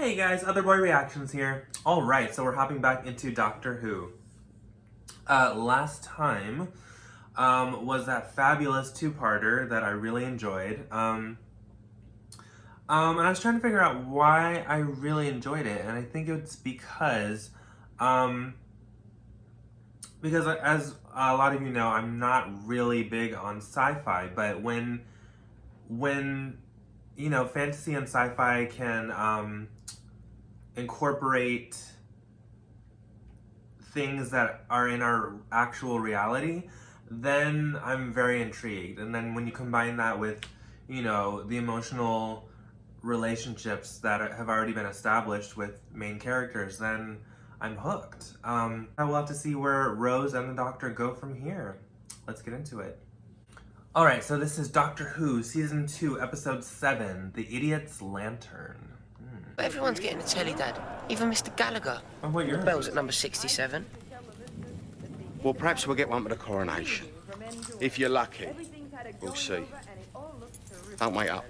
Hey guys, Other Boy Reactions here. Alright, so we're hopping back into Doctor Who. Last time was that fabulous two-parter that I really enjoyed. And I was trying to figure out why I really enjoyed it, and I think it's because as a lot of you know, I'm not really big on sci-fi, but when you know, fantasy and sci-fi can incorporate things that are in our actual reality, then I'm very intrigued. And then when you combine that with, you know, the emotional relationships that have already been established with main characters, then I'm hooked. I will have to see where Rose and the Doctor go from here. Let's get into it. Alright, so this is Doctor Who, Season 2, Episode 7, The Idiot's Lantern. But everyone's getting a telly, Dad. Even Mr. Gallagher. Oh, what year? The bell's at number 67. Well, perhaps we'll get one for the coronation. If you're lucky. We'll see. Don't wait up.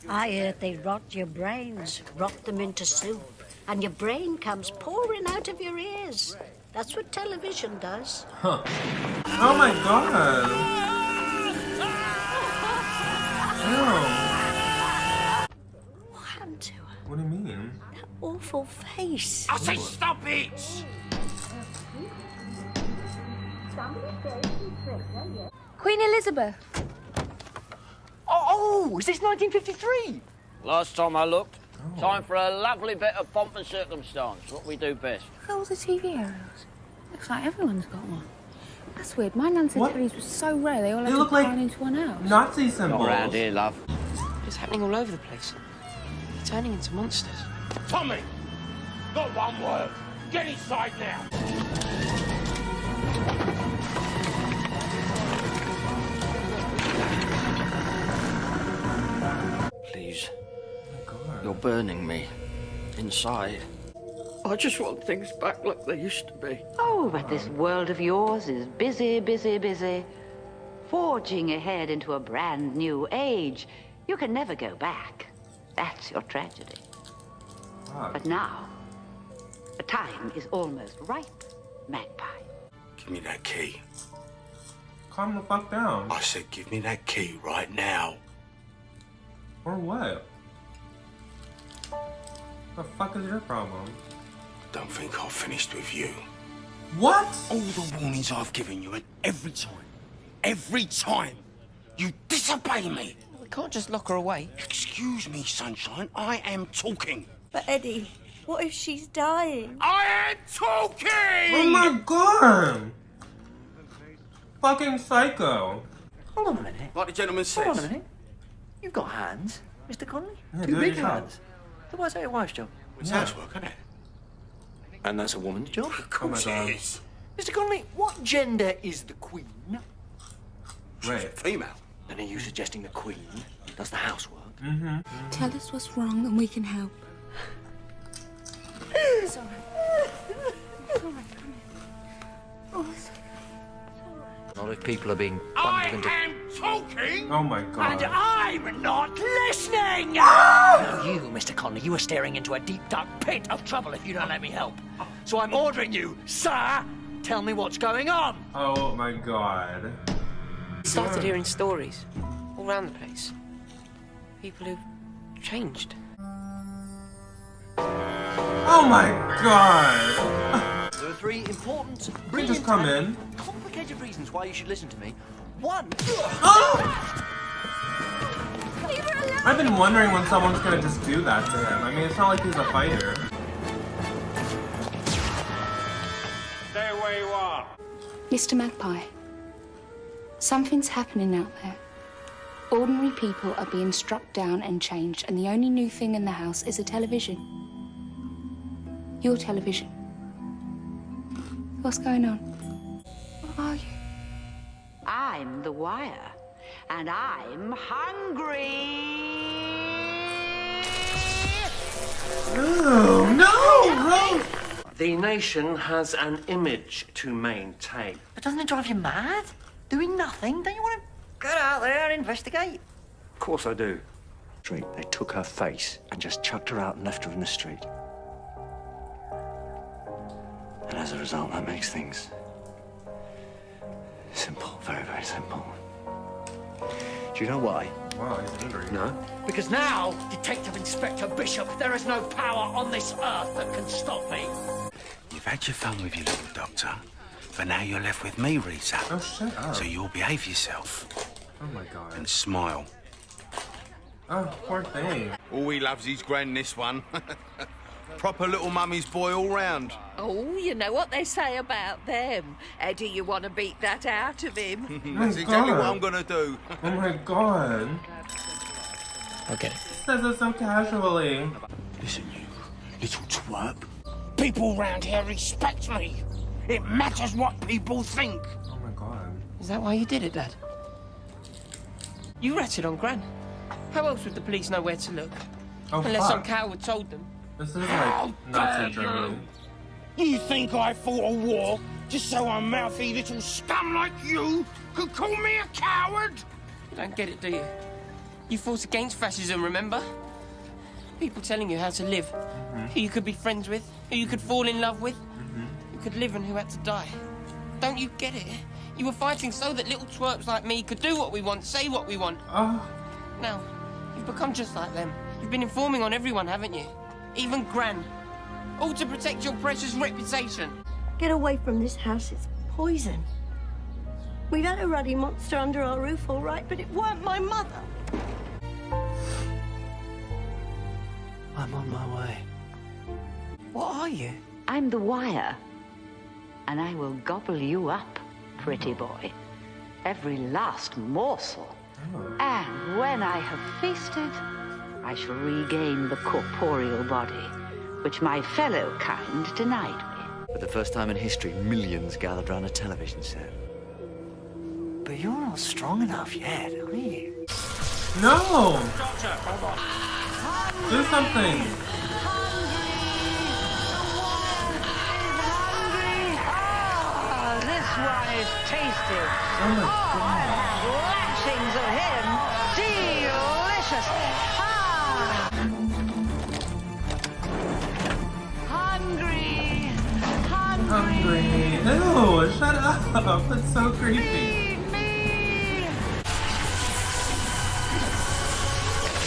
I heard they rot your brains, rot them into soup, and your brain comes pouring out of your ears. That's what television does. Huh. Oh my god! Ew. What happened to her? What do you mean? That awful face. I say stop it! Queen Elizabeth. Oh, is this 1953? Last time I looked, time for a lovely bit of pomp and circumstance. What we do best. Look at all the TV aerials. Looks like everyone's got one. That's weird. My nan said What? tellies were so rare they all They had look to like turn into one else. Nazi Not symbols. around here, love. It's happening all over the place. They're turning into monsters. Tommy! Not one word. Get inside now. Please, Oh my god. you're burning me. Inside. I just want things back like they used to be. Oh, but this world of yours is busy, busy, busy. Forging ahead into a brand new age. You can never go back. That's your tragedy. Fuck. But now, the time is almost ripe, Magpie. Give me that key. Calm the fuck down. I said give me that key right now. Or what? The fuck is your problem? Don't think I've finished with you. What? All the warnings I've given you, and every time, you disobey me. We can't just lock her away. Excuse me, sunshine, I am talking. But Eddie, what if she's dying? I am talking! Oh my god! Fucking psycho. Hold on a minute. Like the gentleman says. Hold on a minute. You've got hands, Mr. Connolly. Yeah, Two do it big yourself. hands. So why is that your wife's job? It's Yeah. housework, isn't it? And that's a woman's job. Of course God. it is. Mr. Connolly, what gender is the Queen? Right. Female. And are you suggesting the Queen does the housework? Tell us what's wrong and we can help. It's all right. It's all right. Come here. Oh, it's Not if people are being I bundled into... am talking! Oh my god. I'm not listening! No, you, Mr. Connolly, you are staring into a deep, dark pit of trouble if you don't let me help. So I'm ordering you, sir, tell me what's going on. Oh my god. Started hearing stories all around the place. People who've changed. Oh my god. There are three important, You brilliant, just come and in. complicated reasons why you should listen to me. One, Oh! I've been wondering when someone's gonna just do that to him. I mean, it's not like he's a fighter. Stay where you are. Mr. Magpie, something's happening out there. Ordinary people are being struck down and changed, and the only new thing in the house is a television. Your television. What's going on? What are you? I'm the Wire, and I'm hungry. No, no, Rose! The nation has an image to maintain. but doesn't it drive you mad? Doing nothing? Don't you want to get out there and investigate? Of course I do. Street. They took her face and just chucked her out and left her in the street. And as a result, that makes things simple, very, very simple. Do you know why? Wow, he's angry. No. Because now, Detective Inspector Bishop, there is no power on this earth that can stop me. You've had your fun with your little doctor, but now you're left with me, Rita. Oh, shut up. So you'll behave yourself Oh my god. and smile. Oh, poor thing. All he loves is Gran, this one. Proper little mummy's boy all round. Oh, you know what they say about them. Do you want to beat that out of him? That's exactly what God. I'm gonna do. Oh my god. Okay. Says it so casually. Listen, you little twerp. People round here respect me. It matters what people think. Oh my god. Is that why you did it, Dad? You ratted on Gran. How else would the police know where to look? Oh, Unless some fuck. coward told them. This is like Nazi Germany. You think I fought a war just so a mouthy little scum like you could call me a coward? You don't get it, do you? You fought against fascism, remember? People telling you how to live, who you could be friends with, who you could fall in love with, who could live and who had to die. Don't you get it? You were fighting so that little twerps like me could do what we want, say what we want. Oh. Now, you've become just like them. You've been informing on everyone, haven't you? Even Gran. All to protect your precious reputation. Get away from this house, it's poison. We've had a ruddy monster under our roof, all right, but it weren't my mother. I'm on my way. What are you? I'm the wire, and I will gobble you up, pretty boy. Every last morsel. And when I have feasted, I shall regain the corporeal body, which my fellow kind denied me. For the first time in history, millions gathered around a television set. But you're not strong enough yet, are you? No! Doctor, hold on. Do something! Ah, this one is tasty. Oh my god. Lashings of him, delicious. Ah! Hungry, Hungry. Ew, shut up. That's so creepy. feed me.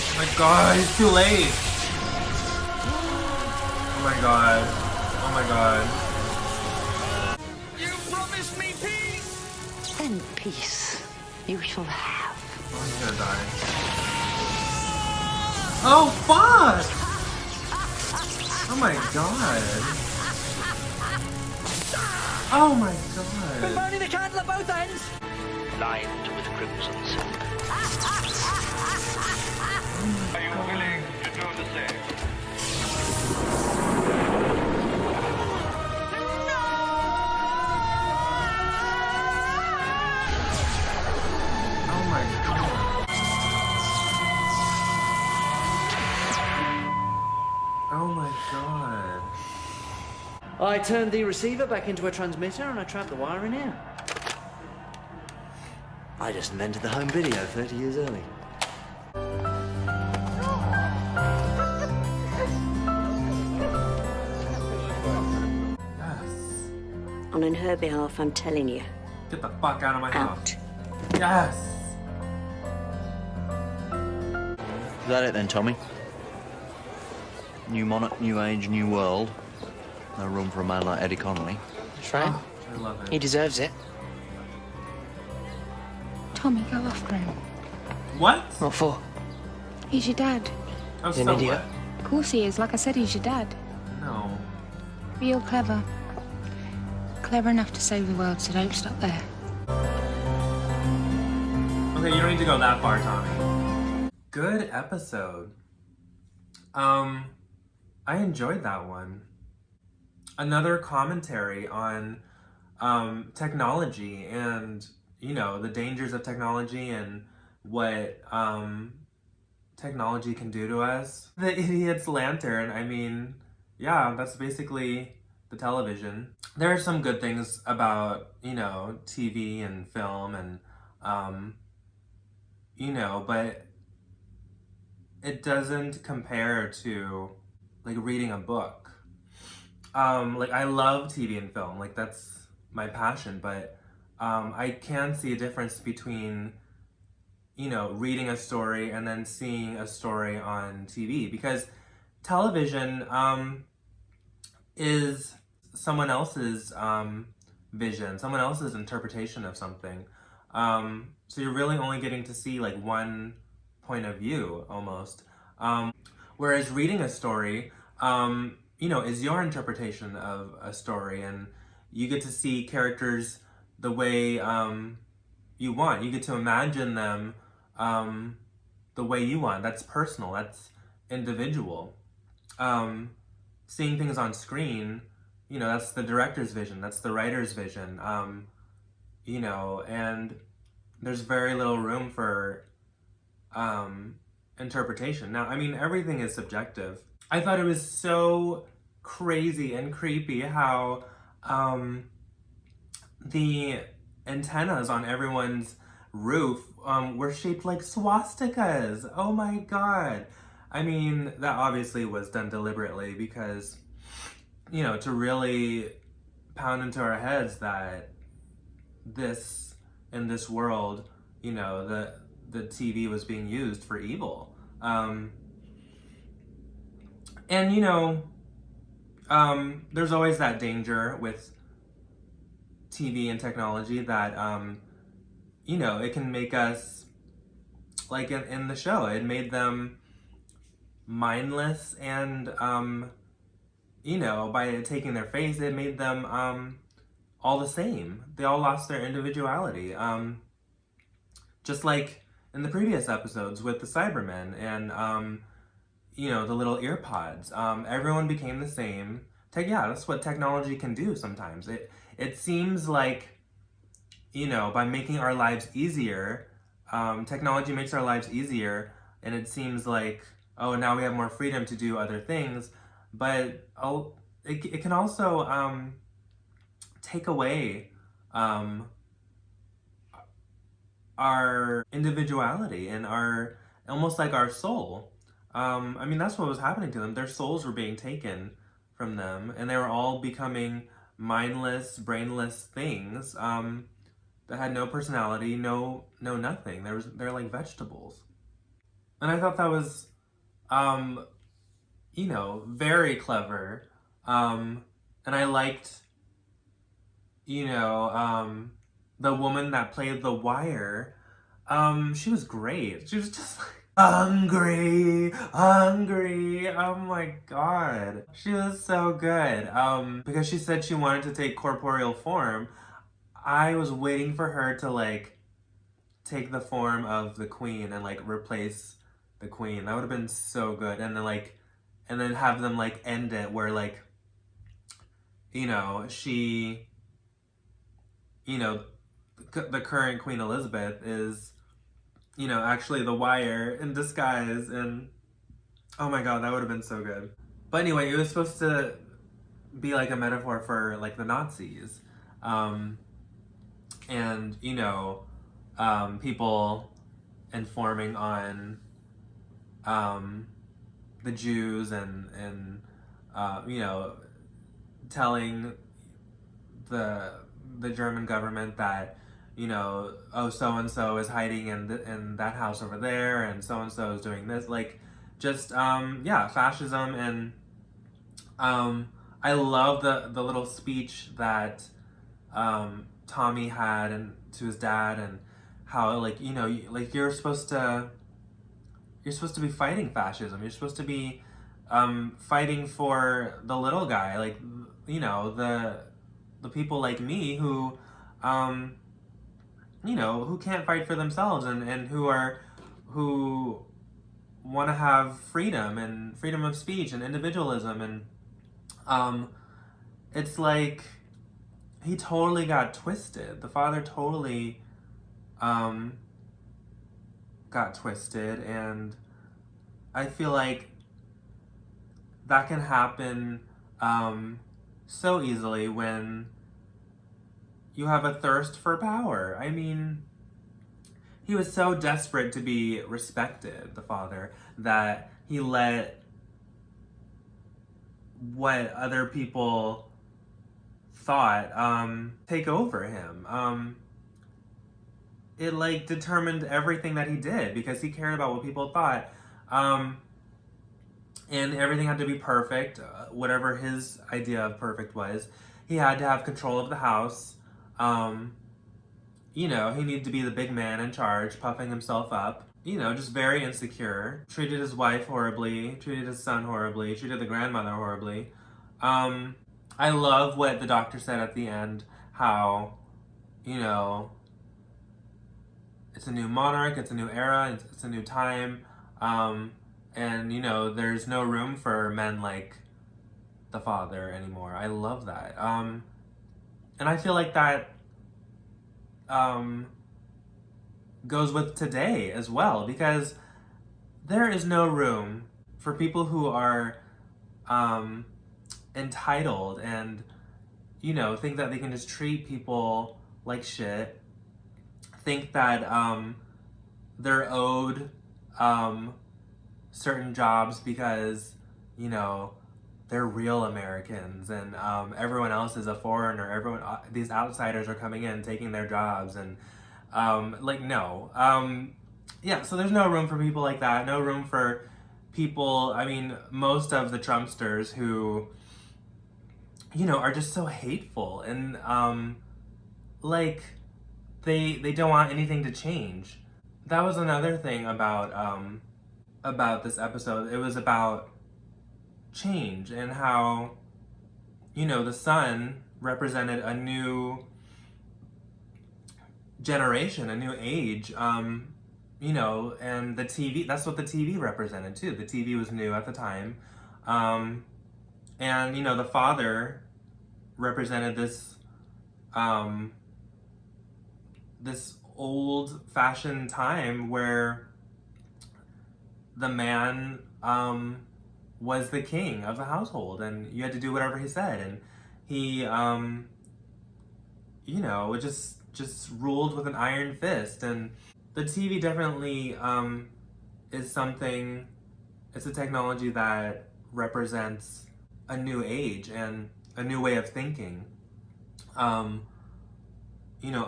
Oh my god, it's too late. Oh my god. Oh my god. You promised me peace. And peace you shall have. Oh, I'm gonna die. Oh, fuck! Oh my god. Oh my god. Burning the candle at both ends. Lined with crimson silk. Are you willing to do the same? Oh my god. Oh my god. I turned the receiver back into a transmitter and I trapped the wire in here. I just invented the home video 30 years early. Yes. And on her behalf, I'm telling you, Get the fuck out of my house. out. Yes. Is that it then, Tommy? New monarch, new age, new world. No room for a man like Eddie Connolly. That's right. I love it. He deserves it. Tommy, go off, Graham. What? What for? He's your dad. I'm He's an so idiot. Of course he is. Like I said, he's your dad. what? No. But you're clever. Clever enough to save the world, so don't stop there. Okay, you don't need to go that far, Tommy. Good episode. I enjoyed that one. Another commentary on technology and, you know, the dangers of technology and what technology can do to us. The Idiot's Lantern, I mean, yeah, that's basically the television. There are some good things about, you know, TV and film and, you know, but it doesn't compare to like reading a book. Like I love TV and film, like that's my passion, but I can see a difference between, you know, reading a story and then seeing a story on TV, because television is someone else's vision, someone else's interpretation of something. So you're really only getting to see like one point of view almost. Whereas reading a story, you know, is your interpretation of a story, and you get to see characters the way you want. You get to imagine them the way you want. That's personal, that's individual. Seeing things on screen, you know, that's the director's vision, that's the writer's vision, you know, and there's very little room for interpretation. Now, I mean, everything is subjective. I thought it was so crazy and creepy how the antennas on everyone's roof were shaped like swastikas. Oh my god. I mean, that obviously was done deliberately because, you know, to really pound into our heads that in this world, you know, the TV was being used for evil. And, you know, there's always that danger with TV and technology that, you know, it can make us, like in the show, it made them mindless, and, you know, by taking their face, it made them all the same. They all lost their individuality. Just like in the previous episodes with the Cybermen and, you know, the little ear pods. Everyone became the same. Yeah, that's what technology can do sometimes. It seems like, you know, by making our lives easier, technology makes our lives easier, and it seems like, oh, now we have more freedom to do other things, but it can also take away our individuality and our, almost like our soul. I mean, that's what was happening to them. Their souls were being taken from them, and they were all becoming mindless, brainless things that had no personality, no nothing. They're like vegetables. And I thought that was, you know, very clever. And I liked, you know, the woman that played the wire. She was great. She was just like, hungry. Oh my god. She was so good. Because she said she wanted to take corporeal form. I was waiting for her to like take the form of the queen and like replace the queen. That would have been so good. And then have them like end it where like, you know, she, you know, the current Queen Elizabeth is, you know, actually the Wire in disguise, and oh my god, that would have been so good. But anyway, it was supposed to be like a metaphor for like the Nazis. And, you know, people informing on the Jews and you know, telling the German government that, you know, oh, so-and-so is hiding in that house over there, and so-and-so is doing this, like, just, yeah, fascism. And I love the little speech that Tommy had and to his dad, and how, like, you know, like, you're supposed to be fighting fascism. You're supposed to be fighting for the little guy, like, you know, the people like me who, you know, who can't fight for themselves, and who want to have freedom and freedom of speech and individualism. And it's like he totally got twisted. The father totally got twisted, and I feel like that can happen so easily when you have a thirst for power. I mean, he was so desperate to be respected, the father, that he let what other people thought take over him. It like determined everything that he did because he cared about what people thought. And everything had to be perfect, whatever his idea of perfect was. He had to have control of the house. You know, he needed to be the big man in charge, puffing himself up. You know, just very insecure. Treated his wife horribly, treated his son horribly, treated the grandmother horribly. I love what the doctor said at the end, how, you know, it's a new monarch, it's a new era, it's a new time. And, you know, there's no room for men like the father anymore. I love that. And I feel like that goes with today as well, because there is no room for people who are entitled and, you know, think that they can just treat people like shit, think that they're owed certain jobs because, you know, they're real Americans and everyone else is a foreigner. These outsiders are coming in, taking their jobs, and like, no. Yeah, so there's no room for people like that. No room for people, I mean, most of the Trumpsters who, you know, are just so hateful and like they don't want anything to change. That was another thing about this episode. It was about change and how, you know, the son represented a new generation, a new age, you know, and the TV, that's what the TV represented too. The TV was new at the time. And, you know, the father represented this, this old-fashioned time where the man was the king of the household, and you had to do whatever he said, and he, you know, just ruled with an iron fist. And the TV definitely is something. It's a technology that represents a new age and a new way of thinking. You know,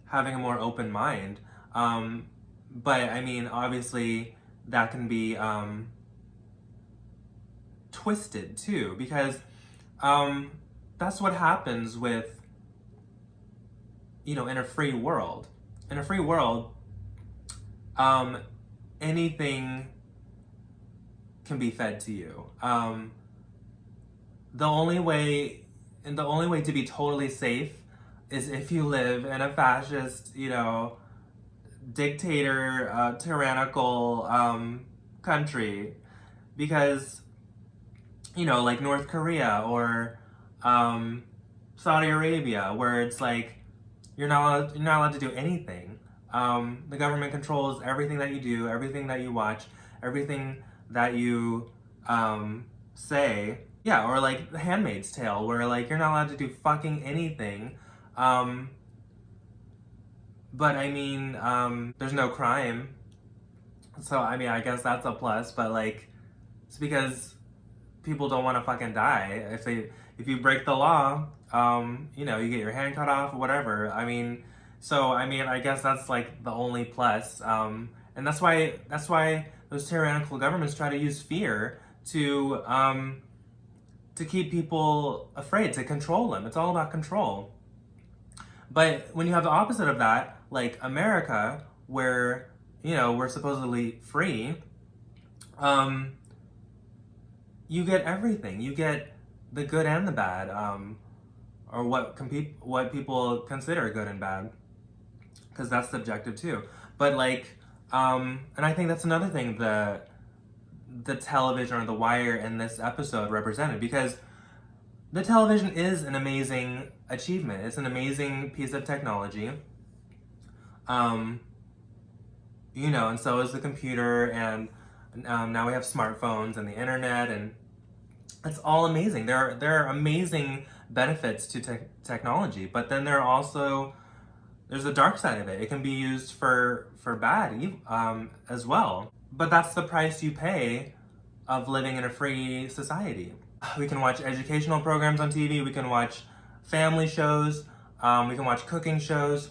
having a more open mind. But I mean, obviously, that can be twisted too, because that's what happens with, you know, in a free world. In a free world, anything can be fed to you. The only way to be totally safe is if you live in a fascist, you know, dictator, tyrannical country, because, you know, like North Korea or Saudi Arabia, where it's like you're not allowed to do anything. The government controls everything that you do, everything that you watch, everything that you say. Yeah, or like The Handmaid's Tale, where like you're not allowed to do fucking anything. But I mean, there's no crime. So I mean, I guess that's a plus, but like, it's because people don't want to fucking die. If you break the law, you know, you get your hand cut off or whatever. I mean, so I mean, I guess that's like the only plus. And that's why those tyrannical governments try to use fear to keep people afraid, to control them. It's all about control. But when you have the opposite of that, like America, where, you know, we're supposedly free, you get everything. You get the good and the bad, or what people consider good and bad, because that's subjective too. But like, and I think that's another thing the television or The Wire in this episode represented, because the television is an amazing achievement. It's an amazing piece of technology. You know, and so is the computer, and now we have smartphones and the internet, and it's all amazing. There are amazing benefits to technology, but then there are also there's a dark side of it. It can be used for bad as well. But that's the price you pay of living in a free society. We can watch educational programs on TV, we can watch family shows, we can watch cooking shows,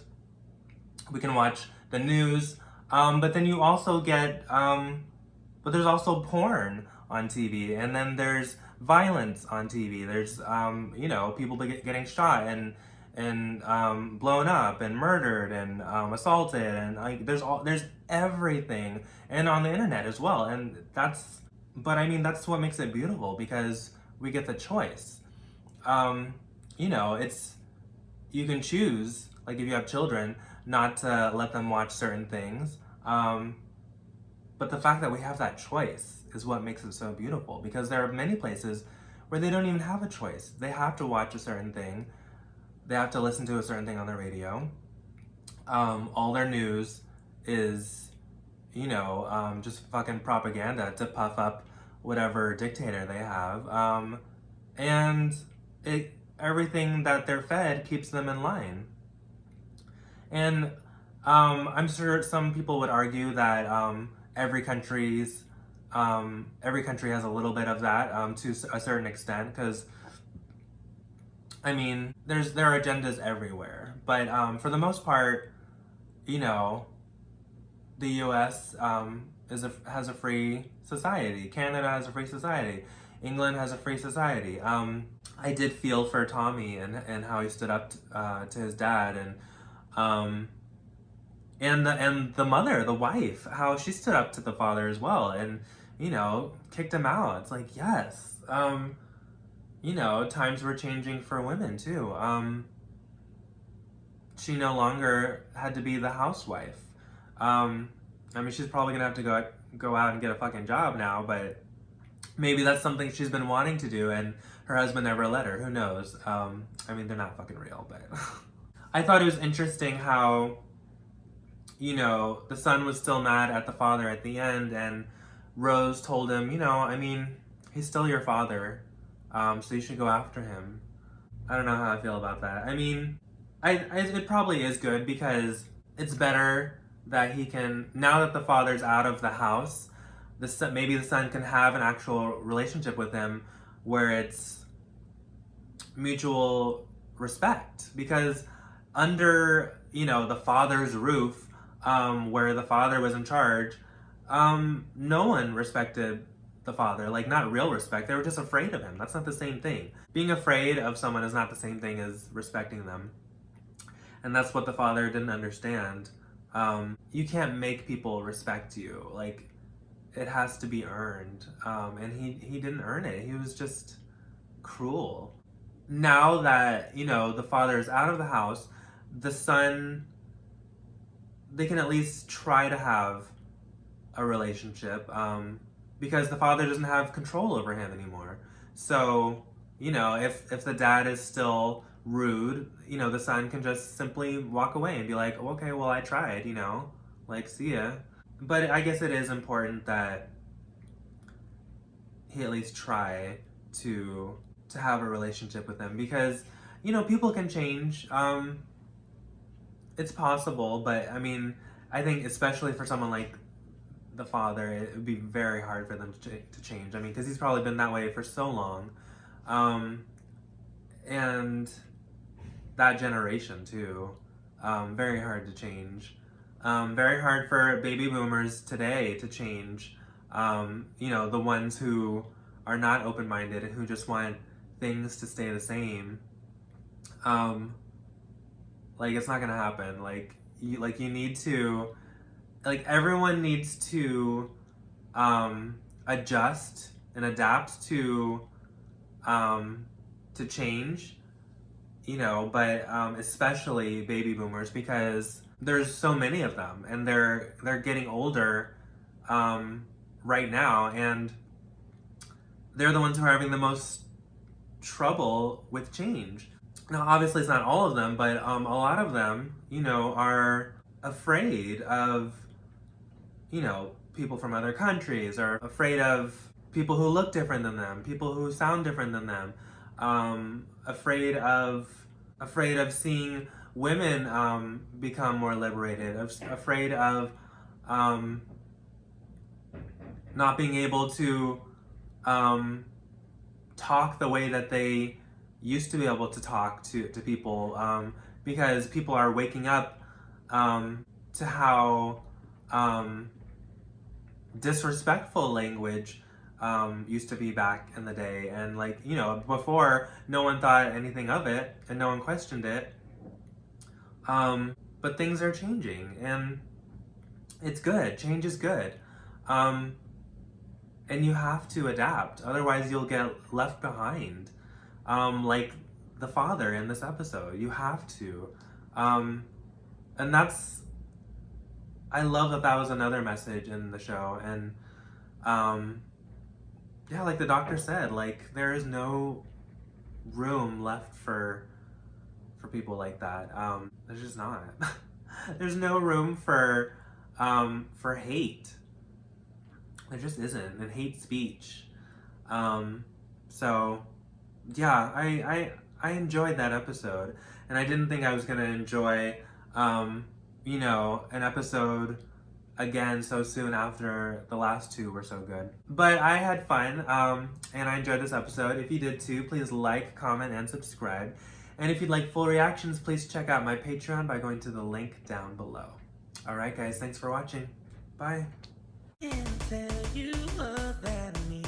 we can watch the news, but then you also get, but there's also porn on TV, and then there's violence on TV. There's, you know, people getting shot and blown up and murdered and assaulted, and there's everything, and on the internet as well. And but I mean, that's what makes it beautiful, because we get the choice. You know, you can choose, like if you have children, not to let them watch certain things. But the fact that we have that choice is what makes it so beautiful, because there are many places where they don't even have a choice. They have to watch a certain thing. They have to listen to a certain thing on the radio. All their news is, you know, just fucking propaganda to puff up whatever dictator they have. And everything that they're fed keeps them in line. And I'm sure some people would argue that every country has a little bit of that to a certain extent, because I mean, there are agendas everywhere. But for the most part, you know, the U.S. Has a free society. Canada has a free society. England has a free society. I did feel for Tommy and how he stood up to his dad, and the mother, the wife, how she stood up to the father as well, and, you know, kicked him out. It's like, yes, you know, times were changing for women too. She no longer had to be the housewife. I mean, she's probably gonna have to go out and get a fucking job now, but maybe that's something she's been wanting to do, and her husband never let her. Who knows? I mean, they're not fucking real, but I thought it was interesting how, you know, the son was still mad at the father at the end, and Rose told him, you know, I mean, he's still your father, so you should go after him. I don't know how I feel about that. I mean, it probably is good, because it's better that he can, now that the father's out of the house, maybe the son can have an actual relationship with him where it's mutual respect. Because under, you know, the father's roof, where the father was in charge, no one respected the father. Like, not real respect. They were just afraid of him. That's not the same thing. Being afraid of someone is not the same thing as respecting them. And that's what the father didn't understand. You can't make people respect you. Like, it has to be earned. And he didn't earn it. He was just cruel. Now that, you know, the father is out of the house, the son, they can at least try to have a relationship, because the father doesn't have control over him anymore. So, you know, if the dad is still rude, you know, the son can just simply walk away and be like, okay, well, I tried, you know, like, see ya. But I guess it is important that he at least try to have a relationship with him, because, you know, people can change. It's possible, but I mean, I think especially for someone like the father, it would be very hard for them to change. I mean, because he's probably been that way for so long. And that generation too, very hard to change. Very hard for baby boomers today to change. You know, the ones who are not open-minded and who just want things to stay the same. Like, it's not gonna happen. Like you need to, like, everyone needs to adjust and adapt to change, you know, but especially baby boomers, because there's so many of them, and they're getting older right now, and they're the ones who are having the most trouble with change. Now, obviously, it's not all of them, but a lot of them, you know, are afraid of, you know, people from other countries, or afraid of people who look different than them, people who sound different than them, afraid of seeing women become more liberated, afraid of not being able to talk the way that they used to be able to talk to people, because people are waking up to how disrespectful language used to be back in the day. And like, you know, before no one thought anything of it and no one questioned it, but things are changing and it's good. Change is good. And you have to adapt, otherwise you'll get left behind, like the father in this episode. You have to, and that's, I love that that was another message in the show. And yeah, like the doctor said, like there is no room left for people like that. There's just not. There's no room for hate. There just isn't, and hate speech. So yeah, I enjoyed that episode, and I didn't think I was gonna enjoy you know, an episode again so soon after the last two were so good. But I had fun, and I enjoyed this episode. If you did too, please like, comment, and subscribe. And if you'd like full reactions, please check out my Patreon by going to the link down below. Alright guys, thanks for watching. Bye. And tell you more than me.